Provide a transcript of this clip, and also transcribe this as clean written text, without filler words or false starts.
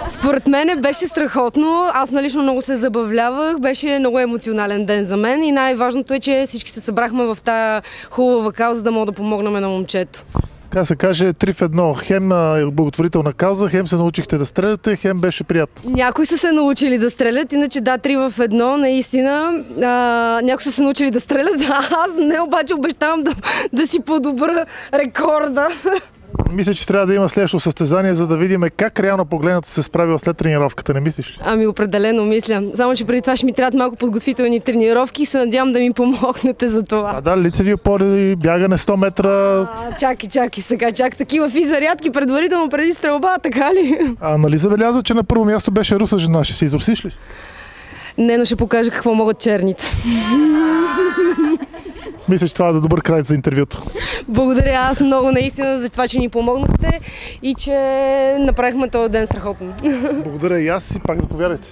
Според мен беше страхотно. Аз налично много се забавлявах. Беше много емоционален ден за мен и най-важното е, че всички се събрахме в тая хубава кауза, за да мога да помогнем на момчето. Така се каже 3 в 1. Хем благотворителна кауза, хем се научихте да стреляте, хем беше приятно. Някои са се научили да стрелят, иначе да, 3 в 1, наистина. Някои са се научили да стрелят, аз не, обаче обещавам да си подобра рекорда. Мисля, че трябва да има следващо състезание, за да видим как реално погледнато се справила след тренировката, не мислиш? Ами определено мисля. Само, че преди това ще ми трябват малко подготвителни тренировки и се надявам да ми помогнете за това. Да, лицеви опори, бягане 100 метра. Чакай сега, такива физарядки предварително преди стрелба, така ли? Нали забеляза, че на първо място беше руса жена, ще се изрусиш ли? Не, но ще покажа какво могат черните. Мисля, че това е добър край за интервюто. Благодаря аз много наистина за това, че ни помогнахте и че направихме този ден страхотно. Благодаря и аз и пак заповядайте.